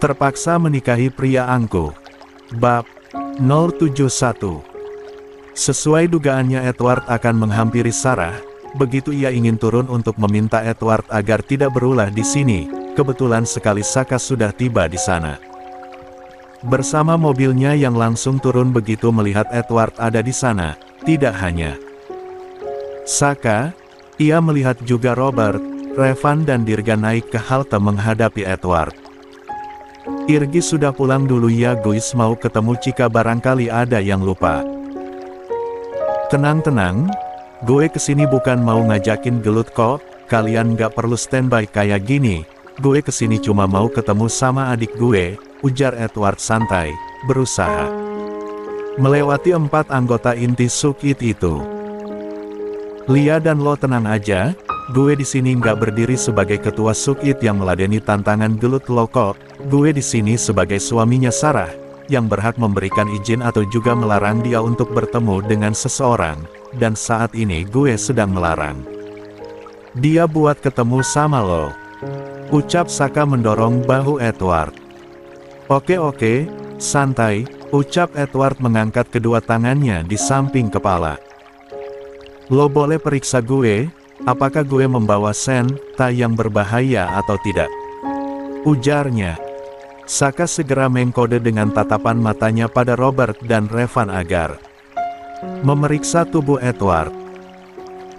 Terpaksa menikahi pria angkuh. Bab 071. Sesuai dugaannya, Edward akan menghampiri Sarah. Begitu ia ingin turun untuk meminta Edward agar tidak berulah di sini, kebetulan sekali Saka sudah tiba di sana. Bersama mobilnya yang langsung turun begitu melihat Edward ada di sana. Tidak hanya Saka, ia melihat juga Robert, Revan dan Dirga naik ke halte menghadapi Edward. "Irgi sudah pulang dulu ya guys, mau ketemu Cika, barangkali ada yang lupa." "Tenang-tenang, gue kesini bukan mau ngajakin gelut kok, kalian gak perlu standby kayak gini, gue kesini cuma mau ketemu sama adik gue," ujar Edward santai, berusaha melewati 4 anggota inti Sukit itu. "Lia dan lo tenang aja, gue di sini nggak berdiri sebagai ketua Sukit yang meladeni tantangan gelut lo kok, gue di sini sebagai suaminya Sarah, yang berhak memberikan izin atau juga melarang dia untuk bertemu dengan seseorang, dan saat ini gue sedang melarang dia buat ketemu sama lo," ucap Saka mendorong bahu Edward. Oke, santai," ucap Edward mengangkat kedua tangannya di samping kepala. "Lo boleh periksa gue, apakah gue membawa senjata yang berbahaya atau tidak," ujarnya. Saka segera mengkode dengan tatapan matanya pada Robert dan Revan agar memeriksa tubuh Edward.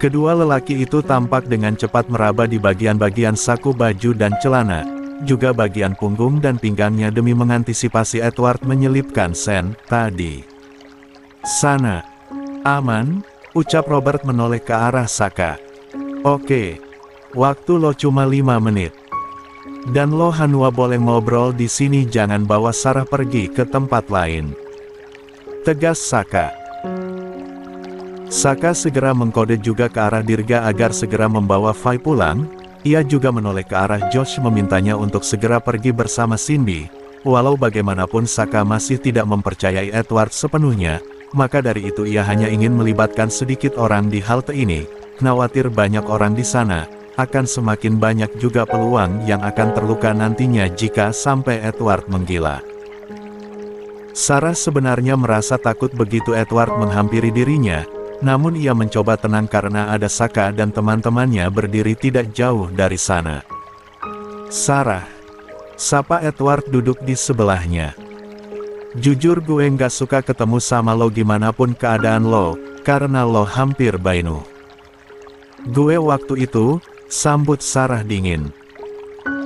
Kedua lelaki itu tampak dengan cepat meraba di bagian-bagian saku baju dan celana, juga bagian punggung dan pinggangnya demi mengantisipasi Edward menyelipkan senjata di sana. "Aman," ucap Robert menoleh ke arah Saka. "Oke, waktu lo cuma 5 menit. Dan lo Hanua boleh ngobrol di sini, jangan bawa Sarah pergi ke tempat lain," tegas Saka. Saka segera mengkode juga ke arah Dirga agar segera membawa Fai pulang. Ia juga menoleh ke arah Josh memintanya untuk segera pergi bersama Cindy. Walau bagaimanapun Saka masih tidak mempercayai Edward sepenuhnya, maka dari itu ia hanya ingin melibatkan sedikit orang di halte ini. Khawatir banyak orang di sana, akan semakin banyak juga peluang yang akan terluka nantinya jika sampai Edward menggila. Sarah sebenarnya merasa takut begitu Edward menghampiri dirinya, namun ia mencoba tenang karena ada Saka dan teman-temannya berdiri tidak jauh dari sana. "Sarah," sapa Edward duduk di sebelahnya. "Jujur gue nggak suka ketemu sama lo gimana pun keadaan lo, karena lo hampir bunuh gue waktu itu," sambut Sarah dingin.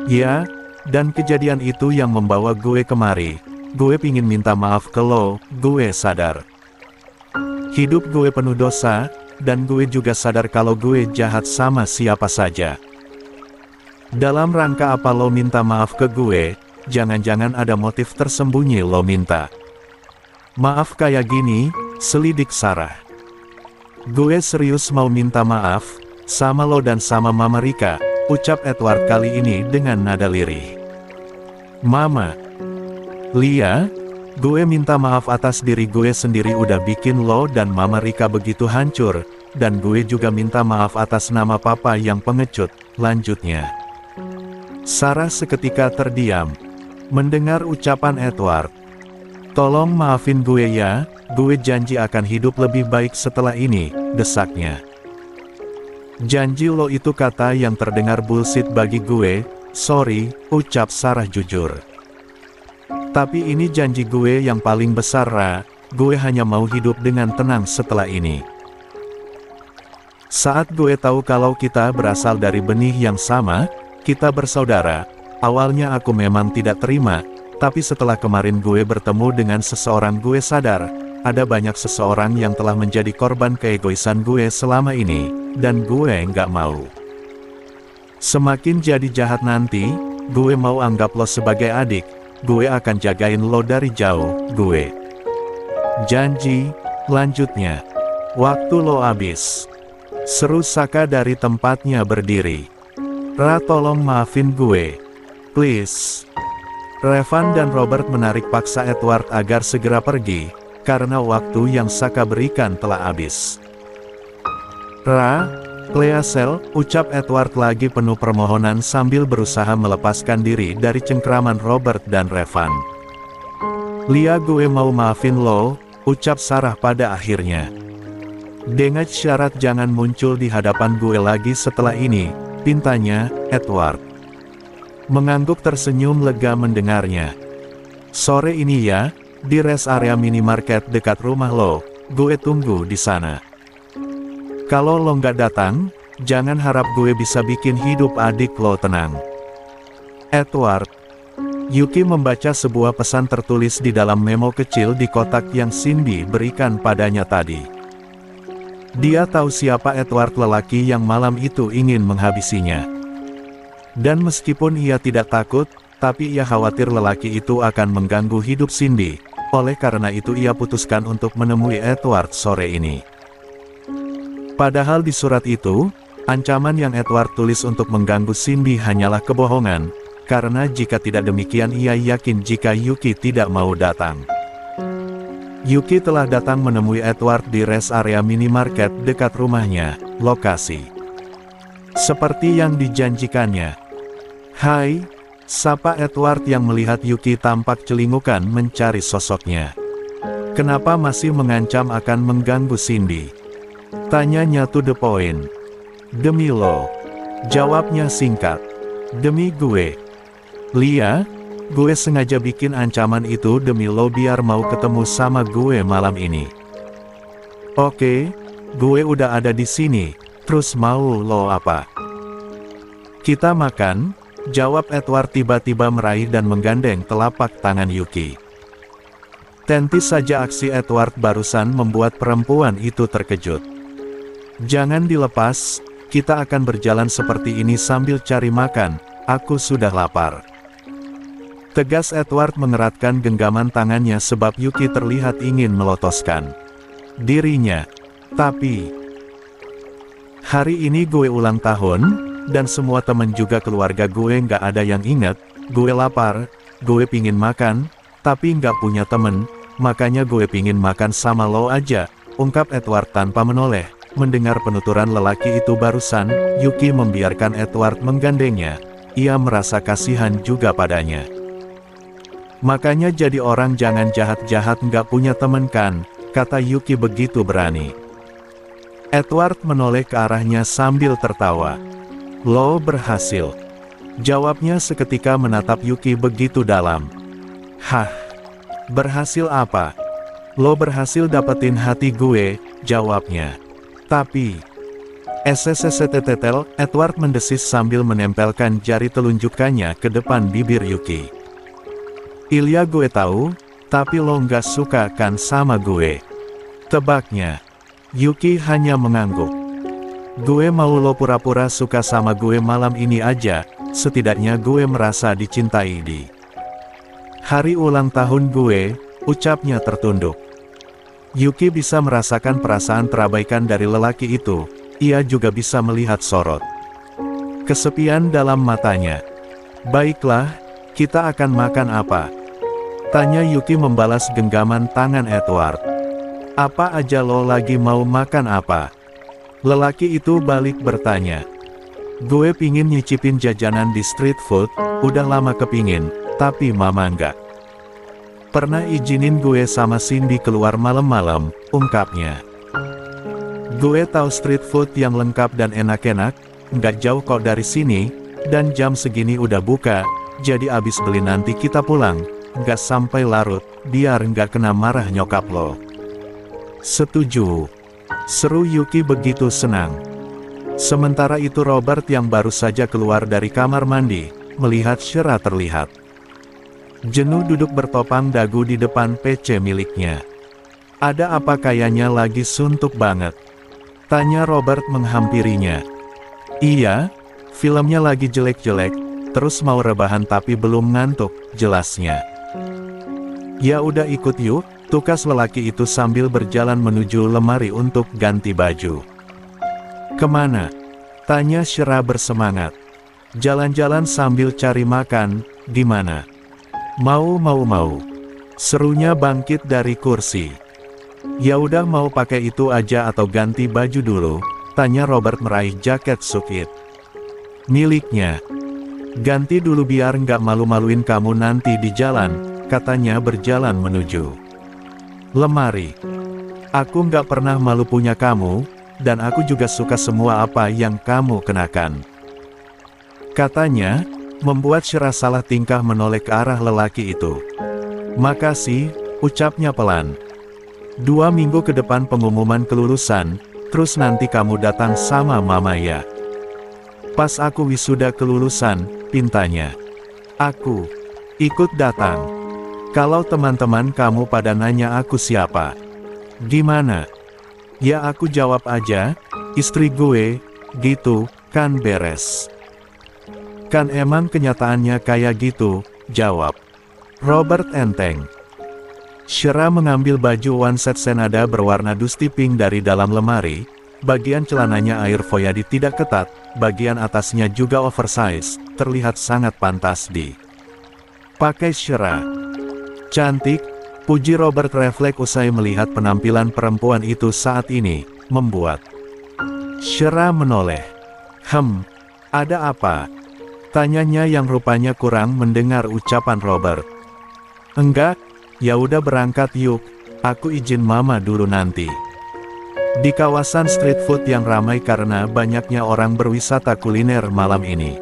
"Ya, dan kejadian itu yang membawa gue kemari. Gue pingin minta maaf ke lo, gue sadar hidup gue penuh dosa, dan gue juga sadar kalau gue jahat sama siapa saja. Dalam rangka apa lo minta maaf ke gue? Jangan-jangan ada motif tersembunyi lo minta maaf kayak gini?" selidik Sarah. "Gue serius mau minta maaf, sama lo dan sama Mama Rika," ucap Edward kali ini dengan nada lirih. "Mama Lia, gue minta maaf atas diri gue sendiri udah bikin lo dan Mama Rika begitu hancur, dan gue juga minta maaf atas nama Papa yang pengecut," lanjutnya. Sarah seketika terdiam mendengar ucapan Edward. "Tolong maafin gue ya, gue janji akan hidup lebih baik setelah ini," desaknya. "Janji lo itu kata yang terdengar bullshit bagi gue, sorry," ucap Sarah jujur. "Tapi ini janji gue yang paling besar Ra, gue hanya mau hidup dengan tenang setelah ini. Saat gue tahu kalau kita berasal dari benih yang sama, kita bersaudara, awalnya aku memang tidak terima, tapi setelah kemarin gue bertemu dengan seseorang gue sadar, ada banyak seseorang yang telah menjadi korban keegoisan gue selama ini, dan gue nggak mau semakin jadi jahat nanti, gue mau anggap lo sebagai adik, gue akan jagain lo dari jauh, gue janji," lanjutnya. "Waktu lo habis," seru Saka dari tempatnya berdiri. "Ra, tolong maafin gue, please." Revan dan Robert menarik paksa Edward agar segera pergi, karena waktu yang Saka berikan telah habis. "Ra, Clea Sel, ucap Edward lagi penuh permohonan sambil berusaha melepaskan diri dari cengkraman Robert dan Revan. Lia, gue mau maafin lo, ucap Sarah pada akhirnya. Dengan syarat jangan muncul di hadapan gue lagi setelah ini, pintanya Edward. Mengangguk tersenyum lega mendengarnya. Sore ini ya, di rest area minimarket dekat rumah lo, gue tunggu di sana. Kalau lo nggak datang, jangan harap gue bisa bikin hidup adik lo tenang. Edward. Yuki membaca sebuah pesan tertulis di dalam memo kecil di kotak yang Cindy berikan padanya tadi. Dia tahu siapa Edward lelaki yang malam itu ingin menghabisinya. Dan meskipun ia tidak takut, tapi ia khawatir lelaki itu akan mengganggu hidup Cindy. Oleh karena itu ia putuskan untuk menemui Edward sore ini. Padahal di surat itu, ancaman yang Edward tulis untuk mengganggu Cindy hanyalah kebohongan, karena jika tidak demikian ia yakin jika Yuki tidak mau datang. Yuki telah datang menemui Edward di rest area minimarket dekat rumahnya, lokasi. Seperti yang dijanjikannya. Hai, sapa Edward yang melihat Yuki tampak celingukan mencari sosoknya. Kenapa masih mengancam akan mengganggu Cindy? Tanyanya to the point. Demi lo. Jawabnya singkat. Demi gue. Lia, gue sengaja bikin ancaman itu demi lo biar mau ketemu sama gue malam ini. Oke, gue udah ada di sini, terus mau lo apa? Kita makan, jawab Edward tiba-tiba meraih dan menggandeng telapak tangan Yuki. Tentis saja aksi Edward barusan membuat perempuan itu terkejut. Jangan dilepas, kita akan berjalan seperti ini sambil cari makan, aku sudah lapar. Tegas Edward mengeratkan genggaman tangannya sebab Yuki terlihat ingin melotoskan dirinya. Tapi, hari ini gue ulang tahun, dan semua temen juga keluarga gue nggak ada yang inget, gue lapar, gue pingin makan, tapi nggak punya temen, makanya gue pingin makan sama lo aja, ungkap Edward tanpa menoleh. Mendengar penuturan lelaki itu barusan, Yuki membiarkan Edward menggandengnya. Ia merasa kasihan juga padanya. Makanya jadi orang jangan jahat-jahat nggak punya temen kan, kata Yuki begitu berani. Edward menoleh ke arahnya sambil tertawa. Lo berhasil. Jawabnya seketika menatap Yuki begitu dalam. Hah? Berhasil apa? Lo berhasil dapetin hati gue, jawabnya. Tapi, SSSTTTL, Edward mendesis sambil menempelkan jari telunjukannya ke depan bibir Yuki. Ilya gue tahu, tapi lo nggak suka kan sama gue. Tebaknya. Yuki hanya mengangguk. Gue mau lo pura-pura suka sama gue malam ini aja, setidaknya gue merasa dicintai di hari ulang tahun gue, ucapnya tertunduk. Yuki bisa merasakan perasaan terabaikan dari lelaki itu, ia juga bisa melihat sorot kesepian dalam matanya. Baiklah, kita akan makan apa? Tanya Yuki membalas genggaman tangan Edward. Apa aja lo lagi mau makan apa? Lelaki itu balik bertanya. Gue pingin nyicipin jajanan di street food, udah lama kepingin, tapi mama enggak pernah izinin gue sama Cindy keluar malam-malam, ungkapnya. Gue tahu street food yang lengkap dan enak-enak, nggak jauh kok dari sini, dan jam segini udah buka, jadi abis beli nanti kita pulang, nggak sampai larut, biar nggak kena marah nyokap lo. Setuju. Seru Yuki begitu senang. Sementara itu Robert yang baru saja keluar dari kamar mandi, melihat Shera terlihat jenuh duduk bertopang dagu di depan PC miliknya. Ada apa kayaknya lagi suntuk banget? Tanya Robert menghampirinya. Iya, filmnya lagi jelek-jelek, terus mau rebahan tapi belum ngantuk, jelasnya. Ya udah ikut yuk, tukas lelaki itu sambil berjalan menuju lemari untuk ganti baju. Kemana? Tanya Shera bersemangat. Jalan-jalan sambil cari makan, di mana? Mau. Serunya bangkit dari kursi. Ya udah mau pakai itu aja atau ganti baju dulu? Tanya Robert meraih jaket Sukit. Miliknya. Ganti dulu biar nggak malu-maluin kamu nanti di jalan, katanya berjalan menuju lemari. Aku nggak pernah malu punya kamu, dan aku juga suka semua apa yang kamu kenakan. Katanya, membuat Shira salah tingkah menoleh ke arah lelaki itu. Makasih, ucapnya pelan. 2 minggu ke depan pengumuman kelulusan, terus nanti kamu datang sama mama ya. Pas aku wisuda kelulusan, pintanya. Aku ikut datang. Kalau teman-teman kamu pada nanya aku siapa. Gimana? Ya aku jawab aja, istri gue, gitu, kan beres. Kan emang kenyataannya kayak gitu, jawab Robert enteng. Shira mengambil baju one-set senada berwarna dusty pink dari dalam lemari. Bagian celananya air voyadi tidak ketat, bagian atasnya juga oversize, terlihat sangat pantas dipakai Shira. Cantik, puji Robert refleks usai melihat penampilan perempuan itu saat ini, membuat Shira menoleh. Ada apa? Tanyanya yang rupanya kurang mendengar ucapan Robert. Enggak, ya udah berangkat yuk, aku izin mama dulu nanti. Di kawasan street food yang ramai karena banyaknya orang berwisata kuliner malam ini.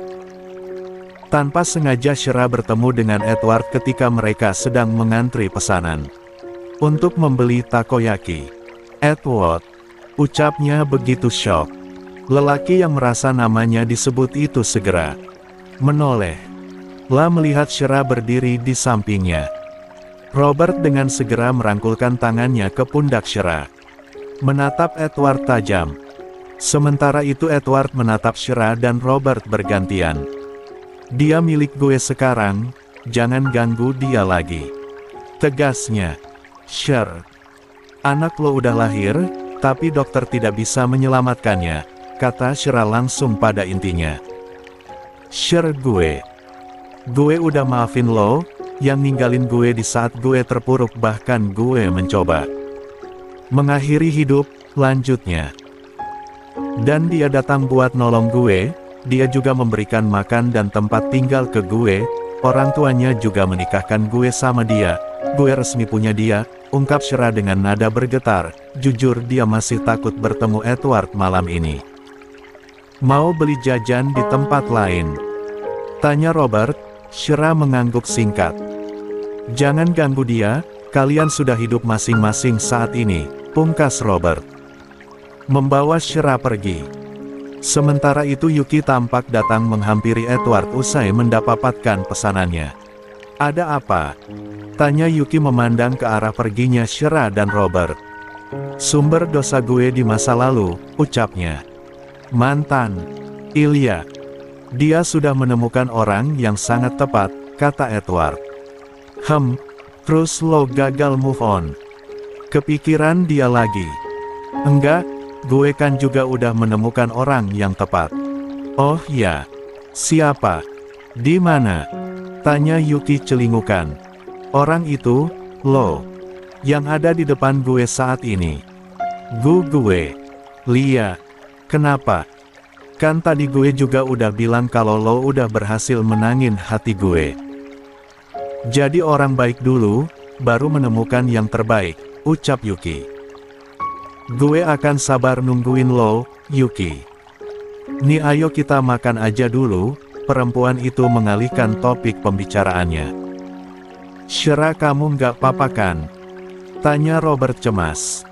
Tanpa sengaja Shira bertemu dengan Edward ketika mereka sedang mengantri pesanan untuk membeli takoyaki. Edward, ucapnya begitu shock. Lelaki yang merasa namanya disebut itu segera menoleh. Lah melihat Shira berdiri di sampingnya. Robert dengan segera merangkulkan tangannya ke pundak Shira. Menatap Edward tajam. Sementara itu Edward menatap Shira dan Robert bergantian. Dia milik gue sekarang, jangan ganggu dia lagi. Tegasnya. Shir. Anak lo udah lahir, tapi dokter tidak bisa menyelamatkannya, kata Shira langsung pada intinya. Shir gue udah maafin lo, yang ninggalin gue di saat gue terpuruk bahkan gue mencoba mengakhiri hidup, lanjutnya. Dan dia datang buat nolong gue, dia juga memberikan makan dan tempat tinggal ke gue, orang tuanya juga menikahkan gue sama dia, gue resmi punya dia, ungkap Shira dengan nada bergetar, jujur dia masih takut bertemu Edward malam ini. Mau beli jajan di tempat lain? Tanya Robert. Shira mengangguk singkat. Jangan ganggu dia, kalian sudah hidup masing-masing saat ini, pungkas Robert. Membawa Shira pergi. Sementara itu Yuki tampak datang menghampiri Edward usai mendapatkan pesanannya. Ada apa? Tanya Yuki memandang ke arah perginya Shira dan Robert. Sumber dosa gue di masa lalu, ucapnya. Mantan. Ilya. Dia sudah menemukan orang yang sangat tepat, kata Edward. Terus lo gagal move on. Kepikiran dia lagi. Enggak, gue kan juga udah menemukan orang yang tepat. Oh ya, siapa? Di mana? Tanya Yuki celingukan. Orang itu, lo. Yang ada di depan gue saat ini. Gue. Lia. Kenapa? Kan tadi gue juga udah bilang kalau lo udah berhasil menangin hati gue. Jadi orang baik dulu, baru menemukan yang terbaik, ucap Yuki. Gue akan sabar nungguin lo, Yuki. Nih ayo kita makan aja dulu, perempuan itu mengalihkan topik pembicaraannya. Shira kamu nggak apa-apa kan? Tanya Robert cemas.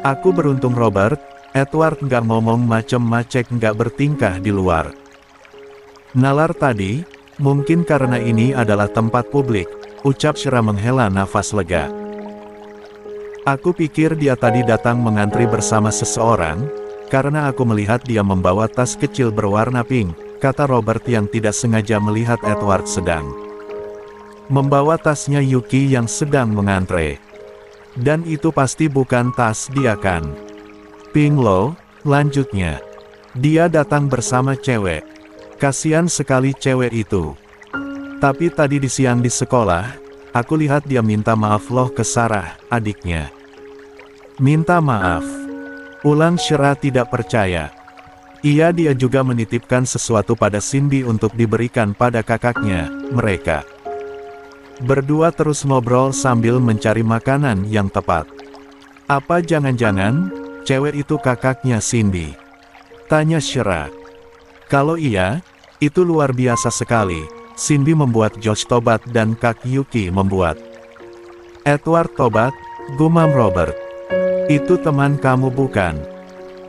Aku beruntung Robert. Edward nggak ngomong macem-macem nggak bertingkah di luar nalar tadi, mungkin karena ini adalah tempat publik, ucap Shira menghela nafas lega. Aku pikir dia tadi datang mengantri bersama seseorang, karena aku melihat dia membawa tas kecil berwarna pink, kata Robert yang tidak sengaja melihat Edward sedang membawa tasnya Yuki yang sedang mengantre. Dan itu pasti bukan tas dia kan? Ping lo, lanjutnya. Dia datang bersama cewek. Kasian sekali cewek itu. Tapi tadi di siang di sekolah, aku lihat dia minta maaf loh ke Sarah, adiknya. Minta maaf. Ulang Shera tidak percaya. Dia juga menitipkan sesuatu pada Cindy untuk diberikan pada kakaknya. Mereka berdua terus ngobrol sambil mencari makanan yang tepat. Apa jangan-jangan cewek itu kakaknya Cindy? Tanya Shera. Kalau iya, itu luar biasa sekali. Cindy membuat Josh tobat dan Kak Yuki membuat Edward tobat, gumam Robert. Itu teman kamu bukan?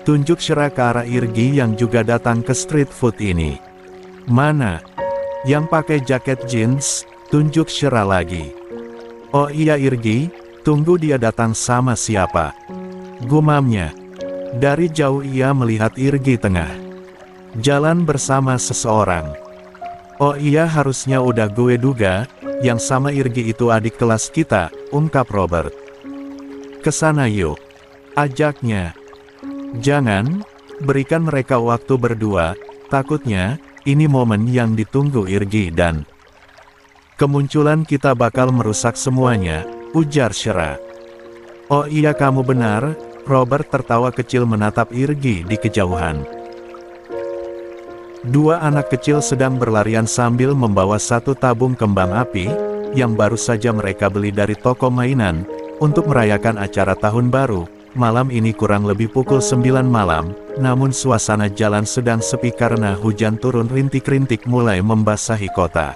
Tunjuk Shera ke arah Irgi yang juga datang ke street food ini. Mana? Yang pakai jaket jeans, tunjuk Shera lagi. Oh iya Irgi, tunggu dia datang sama siapa? Gumamnya. Dari jauh ia melihat Irgi tengah jalan bersama seseorang. Oh iya harusnya udah gue duga, yang sama Irgi itu adik kelas kita, ungkap Robert. Kesana yuk. Ajaknya. Jangan, berikan mereka waktu berdua, takutnya, ini momen yang ditunggu Irgi dan kemunculan kita bakal merusak semuanya, ujar Shera. Oh iya kamu benar, Robert tertawa kecil menatap Irgi di kejauhan. Dua anak kecil sedang berlarian sambil membawa satu tabung kembang api, yang baru saja mereka beli dari toko mainan, untuk merayakan acara tahun baru. Malam ini kurang lebih pukul 9 malam, namun suasana jalan sedang sepi karena hujan turun rintik-rintik mulai membasahi kota.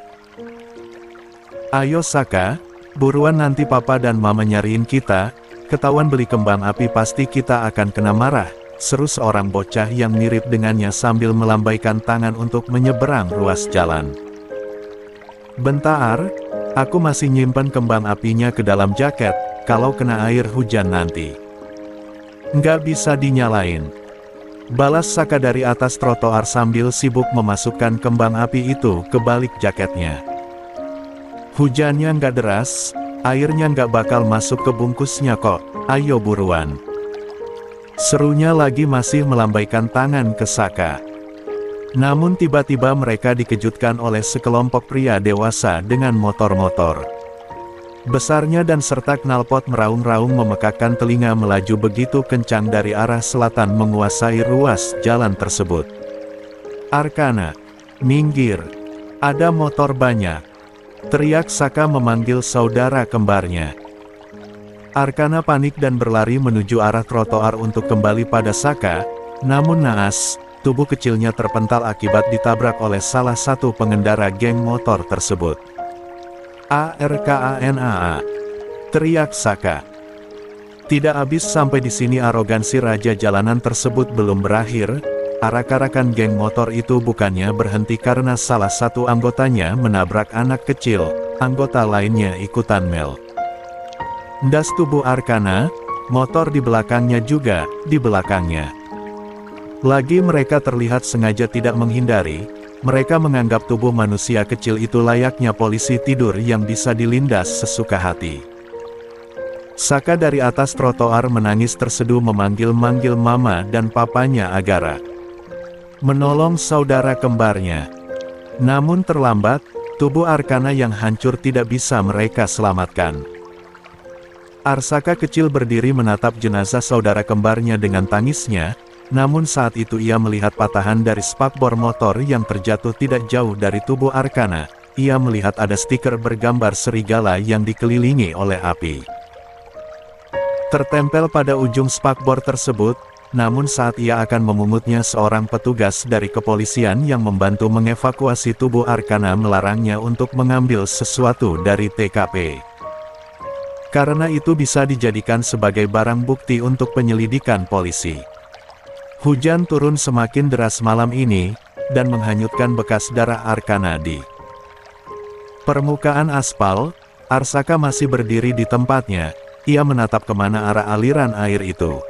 Ayo Saka, buruan nanti papa dan mama nyariin kita, ketahuan beli kembang api pasti kita akan kena marah, seru seorang bocah yang mirip dengannya sambil melambaikan tangan untuk menyeberang ruas jalan. Bentar, aku masih nyimpen kembang apinya ke dalam jaket, kalau kena air hujan nanti nggak bisa dinyalain. Balas Saka dari atas trotoar sambil sibuk memasukkan kembang api itu ke balik jaketnya. Hujannya nggak deras, airnya nggak bakal masuk ke bungkusnya kok, ayo buruan. Serunya lagi masih melambaikan tangan ke Saka. Namun tiba-tiba mereka dikejutkan oleh sekelompok pria dewasa dengan motor-motor besarnya dan serta knalpot meraung-raung memekakkan telinga melaju begitu kencang dari arah selatan menguasai ruas jalan tersebut. Arkana, minggir, ada motor banyak, teriak Saka memanggil saudara kembarnya. Arkana panik dan berlari menuju arah trotoar untuk kembali pada Saka, namun naas, tubuh kecilnya terpental akibat ditabrak oleh salah satu pengendara geng motor tersebut. ARKANAA, teriak Saka. Tidak habis sampai di sini arogansi raja jalanan tersebut belum berakhir. Arak-arakan geng motor itu bukannya berhenti karena salah satu anggotanya menabrak anak kecil, anggota lainnya ikutan mel das tubuh Arkana, motor di belakangnya juga, di belakangnya. Lagi mereka terlihat sengaja tidak menghindari. Mereka menganggap tubuh manusia kecil itu layaknya polisi tidur yang bisa dilindas sesuka hati. Saka dari atas trotoar menangis terseduh memanggil-manggil mama dan papanya Agara menolong saudara kembarnya. Namun terlambat, tubuh Arkana yang hancur tidak bisa mereka selamatkan. Arsaka kecil berdiri menatap jenazah saudara kembarnya dengan tangisnya. Namun saat itu ia melihat patahan dari spakbor motor yang terjatuh tidak jauh dari tubuh Arkana. Ia melihat ada stiker bergambar serigala yang dikelilingi oleh api tertempel pada ujung spakbor tersebut. Namun saat ia akan memungutnya, seorang petugas dari kepolisian yang membantu mengevakuasi tubuh Arkana melarangnya untuk mengambil sesuatu dari TKP. Karena itu bisa dijadikan sebagai barang bukti untuk penyelidikan polisi. Hujan turun semakin deras malam ini, dan menghanyutkan bekas darah Arkana di permukaan aspal. Arsaka masih berdiri di tempatnya, ia menatap kemana arah aliran air itu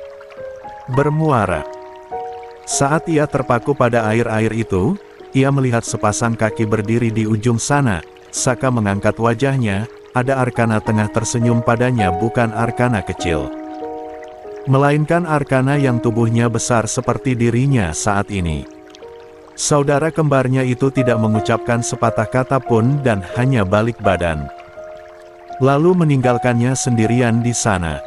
bermuara. Saat ia terpaku pada air-air itu, ia melihat sepasang kaki berdiri di ujung sana. Saka mengangkat wajahnya, ada Arkana tengah tersenyum padanya, bukan Arkana kecil, melainkan Arkana yang tubuhnya besar seperti dirinya saat ini. Saudara kembarnya itu tidak mengucapkan sepatah kata pun dan hanya balik badan, lalu meninggalkannya sendirian di sana.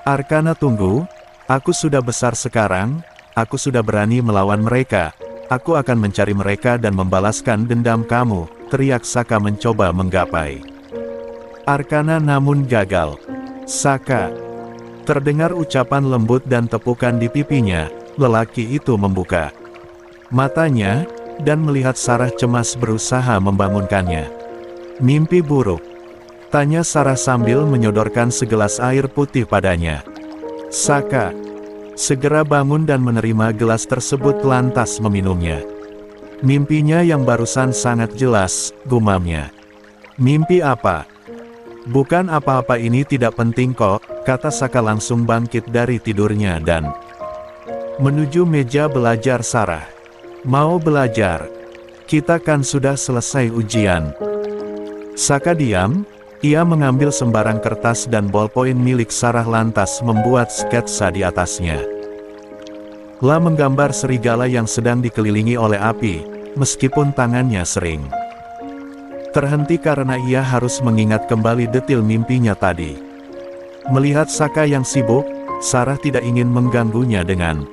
Arkana tunggu, Aku sudah besar sekarang, aku sudah berani melawan mereka. Aku akan mencari mereka dan membalaskan dendam kamu, teriak Saka mencoba menggapai Arkana namun gagal. Saka. Terdengar ucapan lembut dan tepukan di pipinya, lelaki itu membuka matanya, dan melihat Sarah cemas berusaha membangunkannya. Mimpi buruk? Tanya Sarah sambil menyodorkan segelas air putih padanya. Saka segera bangun dan menerima gelas tersebut lantas meminumnya. Mimpinya yang barusan sangat jelas, gumamnya. Mimpi apa? Bukan apa-apa, ini tidak penting kok, kata Saka langsung bangkit dari tidurnya dan menuju meja belajar Sarah. Mau belajar? Kita kan sudah selesai ujian. Saka diam, ia mengambil sembarang kertas dan bolpoin milik Sarah lantas membuat sketsa di atasnya. La menggambar serigala yang sedang dikelilingi oleh api, meskipun tangannya sering terhenti karena ia harus mengingat kembali detil mimpinya tadi. Melihat Saka yang sibuk, Sarah tidak ingin mengganggunya dengan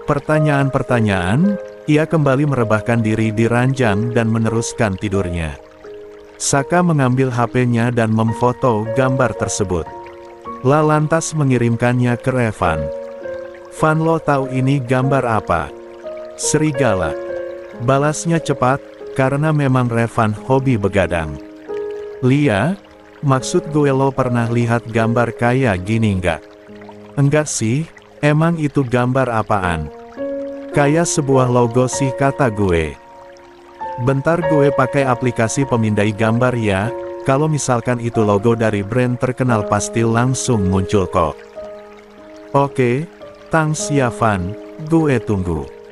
pertanyaan-pertanyaan, ia kembali merebahkan diri di ranjang dan meneruskan tidurnya. Saka mengambil HP-nya dan memfoto gambar tersebut. La lantas mengirimkannya ke Revan. Van, lo tahu ini gambar apa? Serigala. Balasnya cepat, karena memang Revan hobi begadang. Lia, maksud gue lo pernah lihat gambar kayak gini nggak? Enggak sih, emang itu gambar apaan? Kayak sebuah logo sih kata gue. Bentar gue pakai aplikasi pemindai gambar ya, kalau misalkan itu logo dari brand terkenal pasti langsung muncul kok. Oke, thanks ya Van, gue tunggu.